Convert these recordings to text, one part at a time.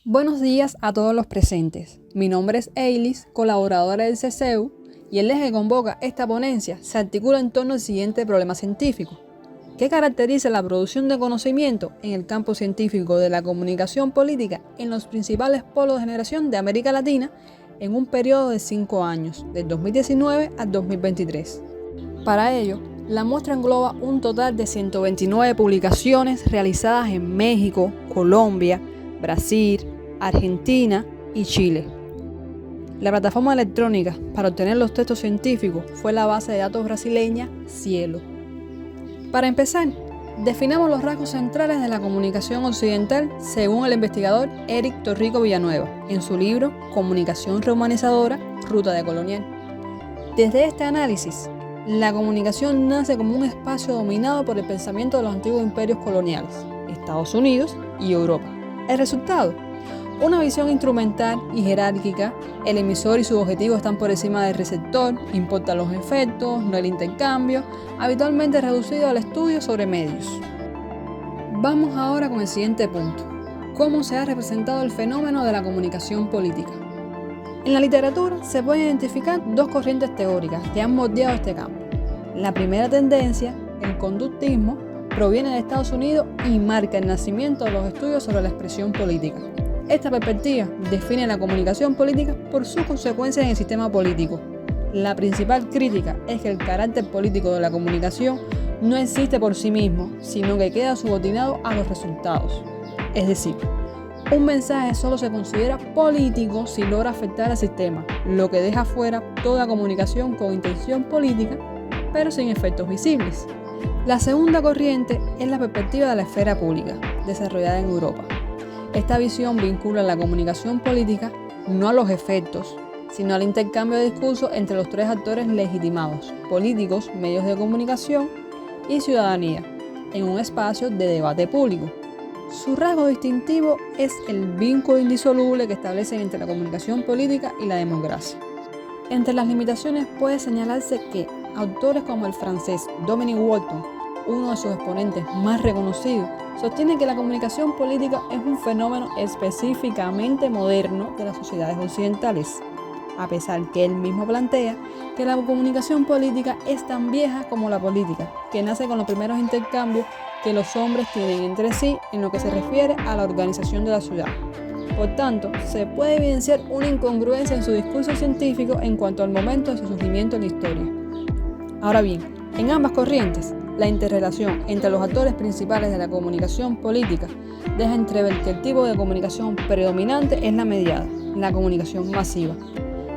Buenos días a todos los presentes. Mi nombre es Eilis, colaboradora del CCEU, y el eje que convoca esta ponencia se articula en torno al siguiente problema científico. ¿Qué caracteriza la producción de conocimiento en el campo científico de la comunicación política en los principales polos de generación de América Latina en un periodo de 5 años, del 2019 al 2023? Para ello, la muestra engloba un total de 129 publicaciones realizadas en México, Colombia, Brasil, Argentina y Chile. La plataforma electrónica para obtener los textos científicos fue la base de datos brasileña Cielo. Para empezar, definamos los rasgos centrales de la comunicación occidental según el investigador Eric Torrico Villanueva en su libro Comunicación rehumanizadora, Ruta decolonial. Desde este análisis, la comunicación nace como un espacio dominado por el pensamiento de los antiguos imperios coloniales, Estados Unidos y Europa. El resultado: una visión instrumental y jerárquica. El emisor y su objetivo están por encima del receptor, importan los efectos, no el intercambio, habitualmente reducido al estudio sobre medios. Vamos ahora con el siguiente punto: ¿cómo se ha representado el fenómeno de la comunicación política? En la literatura se pueden identificar dos corrientes teóricas que han moldeado este campo. La primera tendencia, el conductismo, proviene de Estados Unidos y marca el nacimiento de los estudios sobre la expresión política. Esta perspectiva define la comunicación política por sus consecuencias en el sistema político. La principal crítica es que el carácter político de la comunicación no existe por sí mismo, sino que queda subordinado a los resultados. Es decir, un mensaje solo se considera político si logra afectar al sistema, lo que deja fuera toda comunicación con intención política, pero sin efectos visibles. La segunda corriente es la perspectiva de la esfera pública, desarrollada en Europa. Esta visión vincula la comunicación política no a los efectos, sino al intercambio de discursos entre los tres actores legitimados: políticos, medios de comunicación y ciudadanía, en un espacio de debate público. Su rasgo distintivo es el vínculo indisoluble que establecen entre la comunicación política y la democracia. Entre las limitaciones puede señalarse que autores como el francés Dominic Walton, uno de sus exponentes más reconocidos, sostiene que la comunicación política es un fenómeno específicamente moderno de las sociedades occidentales, a pesar que él mismo plantea que la comunicación política es tan vieja como la política, que nace con los primeros intercambios que los hombres tienen entre sí en lo que se refiere a la organización de la ciudad. Por tanto, se puede evidenciar una incongruencia en su discurso científico en cuanto al momento de su surgimiento en la historia. Ahora bien, en ambas corrientes, la interrelación entre los actores principales de la comunicación política deja entrever que el tipo de comunicación predominante es la mediada, la comunicación masiva.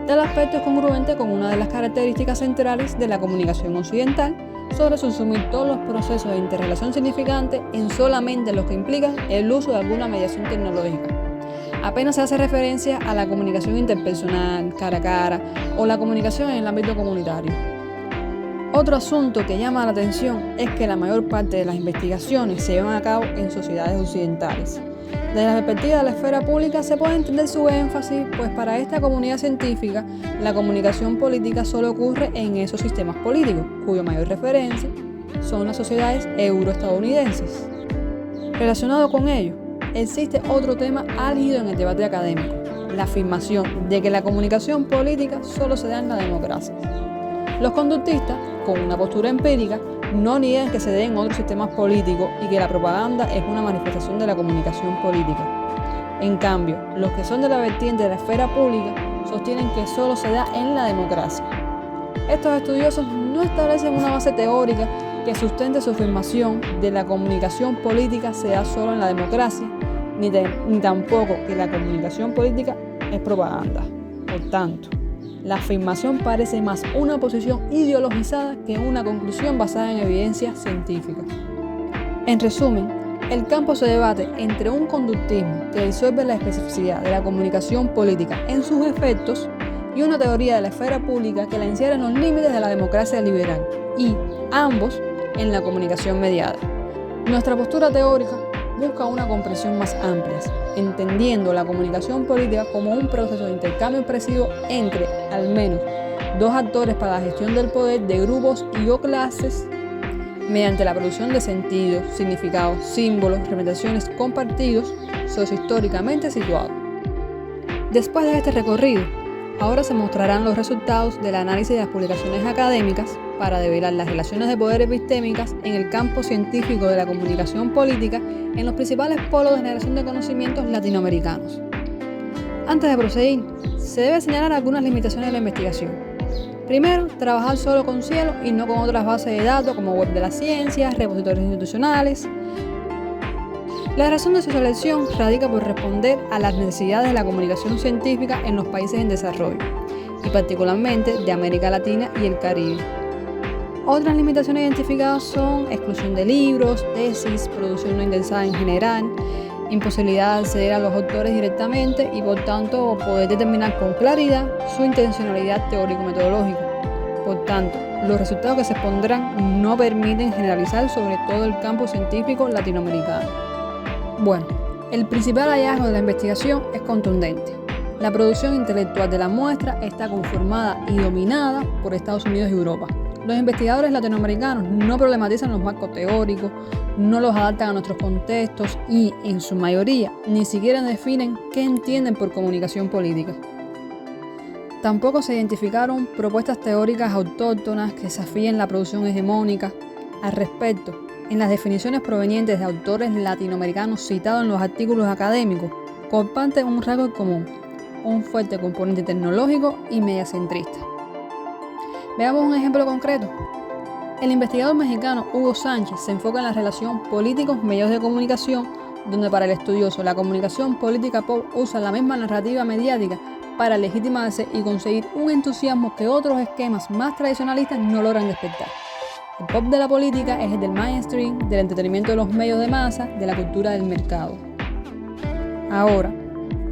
Tal aspecto es congruente con una de las características centrales de la comunicación occidental sobre subsumir todos los procesos de interrelación significante en solamente los que implican el uso de alguna mediación tecnológica. Apenas se hace referencia a la comunicación interpersonal, cara a cara, o la comunicación en el ámbito comunitario. Otro asunto que llama la atención es que la mayor parte de las investigaciones se llevan a cabo en sociedades occidentales. Desde la perspectiva de la esfera pública se puede entender su énfasis, pues para esta comunidad científica la comunicación política solo ocurre en esos sistemas políticos, cuya mayor referencia son las sociedades euroestadounidenses. Relacionado con ello, existe otro tema álgido en el debate académico: la afirmación de que la comunicación política solo se da en la democracia. Los conductistas, con una postura empírica, no niegan que se dé en otros sistemas políticos y que la propaganda es una manifestación de la comunicación política. En cambio, los que son de la vertiente de la esfera pública sostienen que solo se da en la democracia. Estos estudiosos no establecen una base teórica que sustente su afirmación de la comunicación política se da solo en la democracia, ni tampoco que la comunicación política es propaganda. Por tanto, la afirmación parece más una posición ideologizada que una conclusión basada en evidencia científica. En resumen, el campo se debate entre un conductismo que disuelve la especificidad de la comunicación política en sus efectos y una teoría de la esfera pública que la encierra en los límites de la democracia liberal, y ambos en la comunicación mediada. Nuestra postura teórica busca una comprensión más amplia, entendiendo la comunicación política como un proceso de intercambio expresivo entre, al menos, dos actores para la gestión del poder de grupos y o clases mediante la producción de sentidos, significados, símbolos, representaciones compartidos sociohistóricamente situado. Después de este recorrido, ahora se mostrarán los resultados del análisis de las publicaciones académicas para develar las relaciones de poder epistémicas en el campo científico de la comunicación política en los principales polos de generación de conocimientos latinoamericanos. Antes de proseguir, se debe señalar algunas limitaciones de la investigación. Primero, trabajar solo con Cielo y no con otras bases de datos como Web de la Ciencia, repositorios institucionales. La razón de su selección radica por responder a las necesidades de la comunicación científica en los países en desarrollo, y particularmente de América Latina y el Caribe. Otras limitaciones identificadas son exclusión de libros, tesis, producción no indexada en general, imposibilidad de acceder a los autores directamente y por tanto poder determinar con claridad su intencionalidad teórico-metodológica. Por tanto, los resultados que se expondrán no permiten generalizar sobre todo el campo científico latinoamericano. Bueno, el principal hallazgo de la investigación es contundente. La producción intelectual de la muestra está conformada y dominada por Estados Unidos y Europa. Los investigadores latinoamericanos no problematizan los marcos teóricos, no los adaptan a nuestros contextos y, en su mayoría, ni siquiera definen qué entienden por comunicación política. Tampoco se identificaron propuestas teóricas autóctonas que desafíen la producción hegemónica. Al respecto, en las definiciones provenientes de autores latinoamericanos citados en los artículos académicos, comparten un rasgo común, un fuerte componente tecnológico y mediacentrista. Veamos un ejemplo concreto. El investigador mexicano Hugo Sánchez se enfoca en la relación políticos-medios de comunicación, donde para el estudioso la comunicación política pop usa la misma narrativa mediática para legitimarse y conseguir un entusiasmo que otros esquemas más tradicionalistas no logran despertar. El pop de la política es el del mainstream, del entretenimiento de los medios de masa, de la cultura del mercado. Ahora,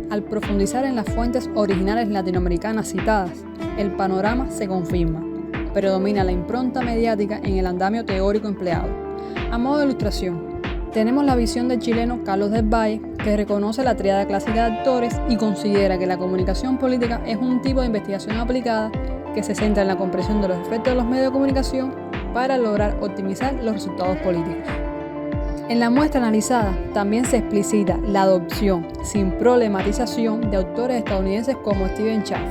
al profundizar en las fuentes originales latinoamericanas citadas, el panorama se confirma. Predomina la impronta mediática en el andamio teórico empleado. A modo de ilustración, tenemos la visión del chileno Carlos del Valle, que reconoce la tríada clásica de actores y considera que la comunicación política es un tipo de investigación aplicada que se centra en la comprensión de los efectos de los medios de comunicación para lograr optimizar los resultados políticos. En la muestra analizada también se explicita la adopción sin problematización de autores estadounidenses como Stephen Schaff,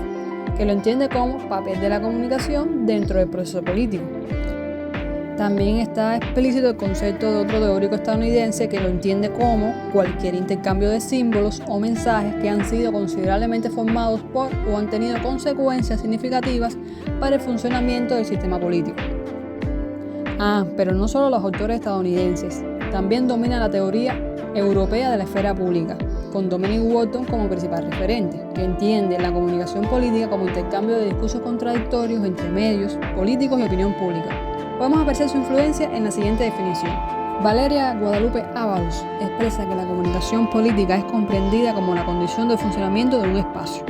que lo entiende como papel de la comunicación dentro del proceso político. También está explícito el concepto de otro teórico estadounidense que lo entiende como cualquier intercambio de símbolos o mensajes que han sido considerablemente formados por o han tenido consecuencias significativas para el funcionamiento del sistema político. Pero no solo los autores estadounidenses, también domina la teoría europea de la esfera pública, con Dominic Walton como principal referente, que entiende la comunicación política como intercambio de discursos contradictorios entre medios, políticos y opinión pública. Podemos apreciar su influencia en la siguiente definición. Valeria Guadalupe Ábalos expresa que la comunicación política es comprendida como la condición de funcionamiento de un espacio,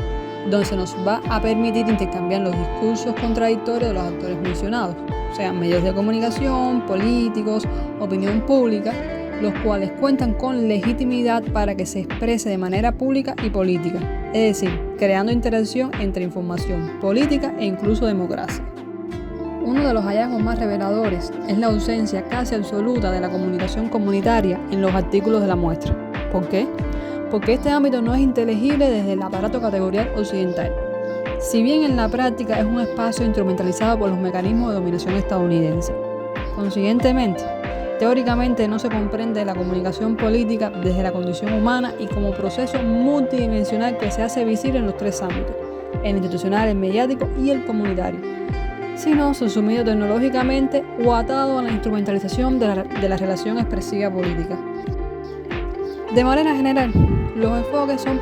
donde se nos va a permitir intercambiar los discursos contradictorios de los actores mencionados, sean medios de comunicación, políticos, opinión pública, los cuales cuentan con legitimidad para que se exprese de manera pública y política, es decir, creando interacción entre información política e incluso democracia. Uno de los hallazgos más reveladores es la ausencia casi absoluta de la comunicación comunitaria en los artículos de la muestra. ¿Por qué? Porque este ámbito no es inteligible desde el aparato categorial occidental. Si bien en la práctica es un espacio instrumentalizado por los mecanismos de dominación estadounidense. Consiguientemente, teóricamente no se comprende la comunicación política desde la condición humana y como proceso multidimensional que se hace visible en los tres ámbitos, el institucional, el mediático y el comunitario, sino subsumido tecnológicamente o atado a la instrumentalización de la relación expresiva política. De manera general, los enfoques son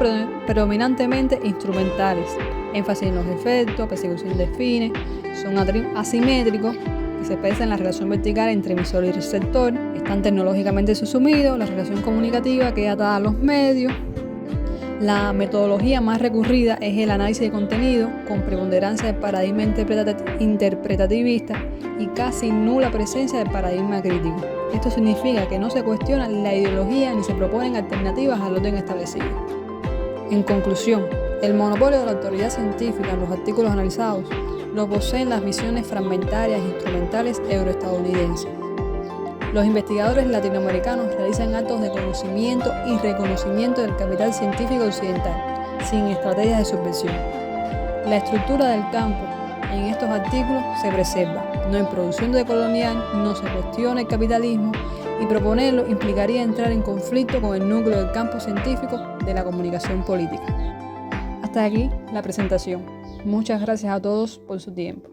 predominantemente instrumentales, énfasis en los efectos, persecución de fines, son asimétricos, que se expresa en la relación vertical entre emisor y receptor, están tecnológicamente subsumidos, la relación comunicativa queda atada a los medios. La metodología más recurrida es el análisis de contenido, con preponderancia del paradigma interpretativista y casi nula presencia del paradigma crítico. Esto significa que no se cuestiona la ideología ni se proponen alternativas al orden establecido. En conclusión, el monopolio de la autoridad científica en los artículos analizados lo poseen las visiones fragmentarias e instrumentales euroestadounidenses. Los investigadores latinoamericanos realizan actos de conocimiento y reconocimiento del capital científico occidental, sin estrategias de subversión. La estructura del campo en estos artículos se preserva. No hay producción decolonial, no se cuestiona el capitalismo y proponerlo implicaría entrar en conflicto con el núcleo del campo científico de la comunicación política. Hasta aquí la presentación. Muchas gracias a todos por su tiempo.